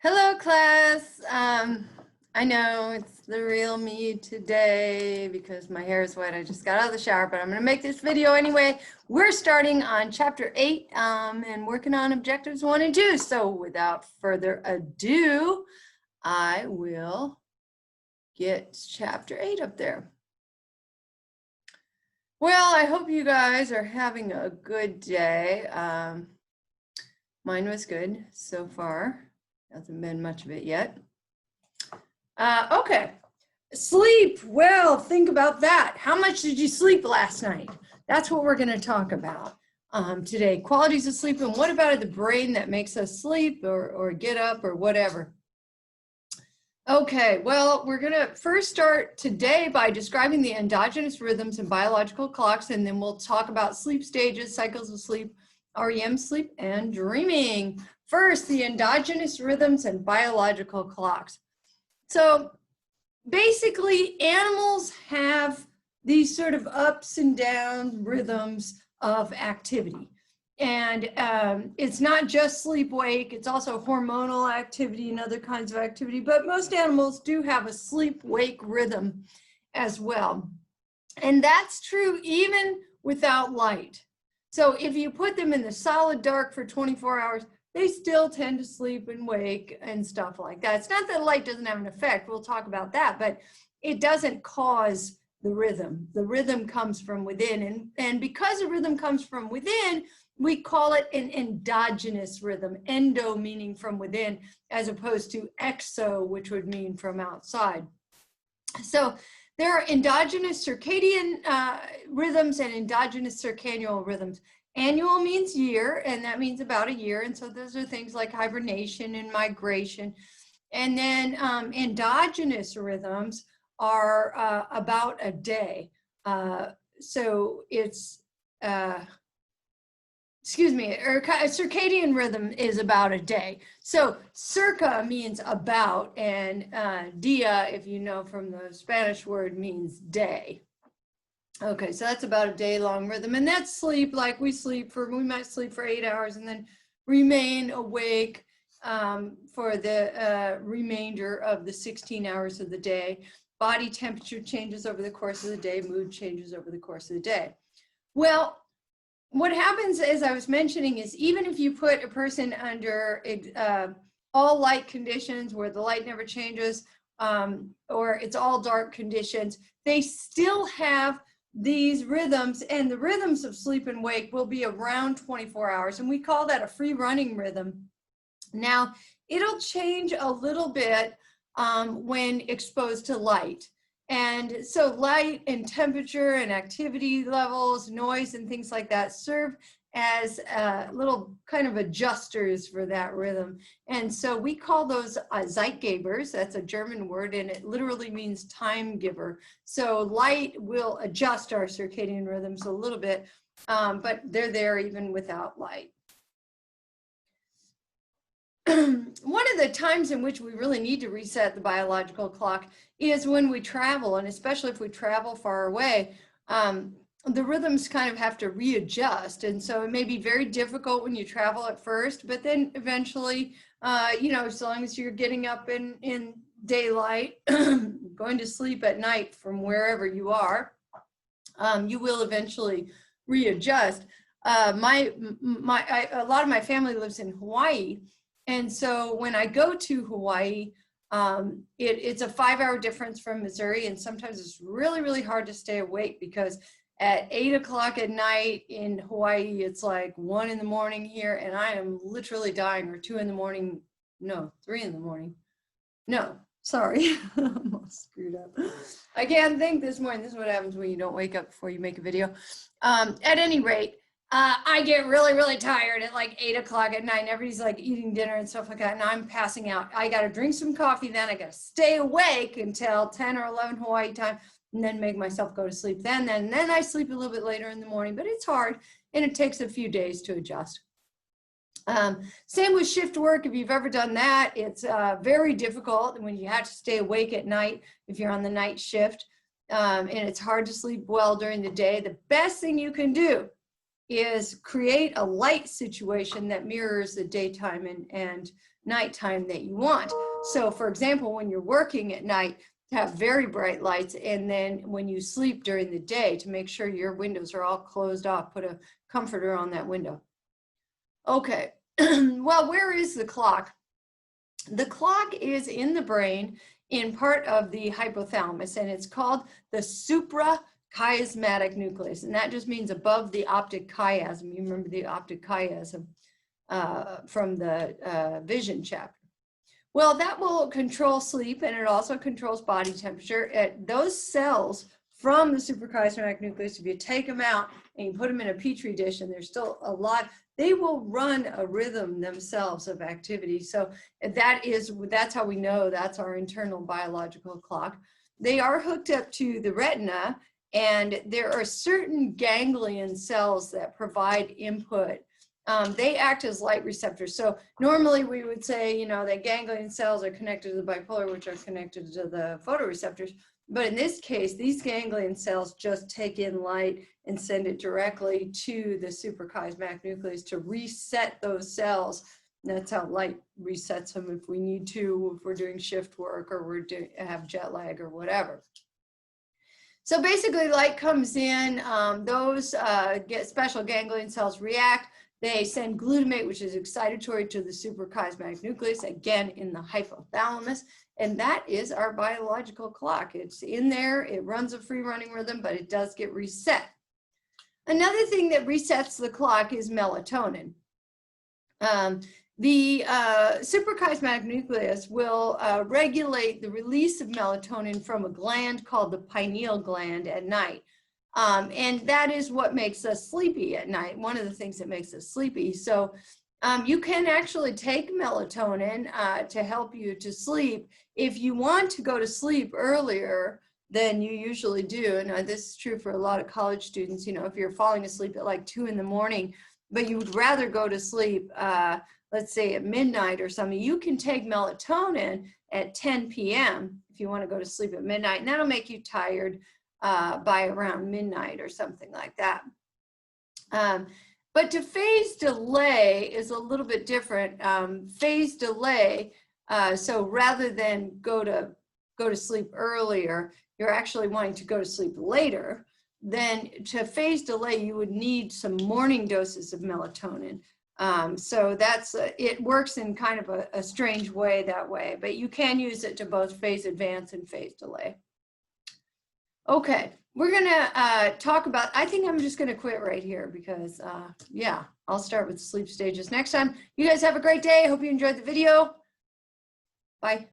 Hello, class. I know it's the real me today because my hair is wet. I just got out of the shower, but I'm going to make this video anyway. We're starting on chapter 8 and working on objectives 1 and 2. So without further ado, I will get chapter 8 up there. Well, I hope you guys are having a good day. Mine was good so far. Hasn't been much of it yet. Okay, sleep. Well, think about that. How much did you sleep last night? That's what we're going to talk about today. Qualities of sleep and what about the brain that makes us sleep or get up or whatever. Okay, well, we're going to first start today by describing the endogenous rhythms and biological clocks, and then we'll talk about sleep stages, cycles of sleep, REM sleep, and dreaming. First, the endogenous rhythms and biological clocks. So basically, animals have these sort of ups and down rhythms of activity. And it's not just sleep-wake, it's also hormonal activity and other kinds of activity, but most animals do have a sleep-wake rhythm as well. And that's true even without light. So if you put them in the solid dark for 24 hours, they still tend to sleep and wake and stuff like that. It's not that light doesn't have an effect, we'll talk about that, but it doesn't cause the rhythm. The rhythm comes from within, and because the rhythm comes from within, we call it an endogenous rhythm, endo meaning from within, as opposed to exo, which would mean from outside. So there are endogenous circadian rhythms and endogenous circannual rhythms. Annual means year, and that means about a year. And so those are things like hibernation and migration. And then endogenous rhythms are about a day. So it's, circadian rhythm is about a day. So circa means about, and dia, if you know from the Spanish word, means day. Okay, so that's about a day-long rhythm, and that's sleep. Like we might sleep for 8 hours and then remain awake for the remainder of the 16 hours of the day. Body temperature changes over the course of the day. Mood changes over the course of the day. Well, what happens, as I was mentioning, is even if you put a person under all light conditions where the light never changes, or it's all dark conditions, they still have these rhythms, and the rhythms of sleep and wake will be around 24 hours, and we call that a free running rhythm. Now, it'll change a little bit when exposed to light. And so light and temperature and activity levels, noise and things like that serve as little kind of adjusters for that rhythm. And so we call those Zeitgebers. That's a German word, and it literally means time giver. So light will adjust our circadian rhythms a little bit, but they're there even without light. One of the times in which we really need to reset the biological clock is when we travel, and especially if we travel far away, the rhythms kind of have to readjust. And so it may be very difficult when you travel at first, but then eventually, you know, as long as you're getting up in daylight, going to sleep at night from wherever you are, you will eventually readjust. A lot of my family lives in Hawaii. And so when I go to Hawaii, it's a 5-hour difference from Missouri, and sometimes it's really, really hard to stay awake because at 8 o'clock at night in Hawaii, it's like 1 in the morning here, and I am literally dying, or 2 in the morning, no, 3 in the morning. No, sorry, I'm all screwed up. I can't think this morning. This is what happens when you don't wake up before you make a video. At any rate, I get really, really tired at like 8 o'clock at night, and everybody's like eating dinner and stuff like that, and I'm passing out. I got to drink some coffee, then I got to stay awake until 10 or 11 Hawaii time, and then make myself go to sleep then I sleep a little bit later in the morning, but it's hard, and it takes a few days to adjust. Same with shift work. If you've ever done that, it's very difficult when you have to stay awake at night if you're on the night shift, and it's hard to sleep well during the day. The best thing you can do is create a light situation that mirrors the daytime and nighttime that you want. So for example, when you're working at night, have very bright lights, and then when you sleep during the day, to make sure your windows are all closed off, put a comforter on that window. Okay, well, where is the clock? The clock is in the brain in part of the hypothalamus, and it's called the suprachiasmatic nucleus, and that just means above the optic chiasm. You remember the optic chiasm from the vision chapter. Well, that will control sleep, and it also controls body temperature. Those cells from the suprachiasmatic nucleus, if you take them out and you put them in a petri dish, and there's still a lot, they will run a rhythm themselves of activity. So that's how we know that's our internal biological clock. They are hooked up to the retina, and there are certain ganglion cells that provide input. They act as light receptors. So normally we would say, you know, that ganglion cells are connected to the bipolar, which are connected to the photoreceptors. But in this case, these ganglion cells just take in light and send it directly to the suprachiasmatic nucleus to reset those cells. And that's how light resets them if we need to, if we're doing shift work or have jet lag or whatever. So basically light comes in, those special ganglion cells react. They send glutamate, which is excitatory, to the suprachiasmatic nucleus, again in the hypothalamus, and that is our biological clock. It's in there, it runs a free running rhythm, but it does get reset. Another thing that resets the clock is melatonin. The suprachiasmatic nucleus will regulate the release of melatonin from a gland called the pineal gland at night. And that is what makes us sleepy at night, one of the things that makes us sleepy. So you can actually take melatonin to help you to sleep. If you want to go to sleep earlier than you usually do, and this is true for a lot of college students, you know, if you're falling asleep at like 2 in the morning, but you would rather go to sleep, let's say at midnight or something, you can take melatonin at 10 p.m. if you want to go to sleep at midnight, and that'll make you tired by around midnight or something like that. But to phase delay is a little bit different. Phase delay, so rather than go to sleep earlier, you're actually wanting to go to sleep later. Then to phase delay, you would need some morning doses of melatonin. So that's it works in kind of a strange way that way, but you can use it to both phase advance and phase delay. Okay, we're gonna talk about, I think I'm just gonna quit right here because yeah, I'll start with sleep stages next time. You guys have a great day. I hope you enjoyed the video. Bye.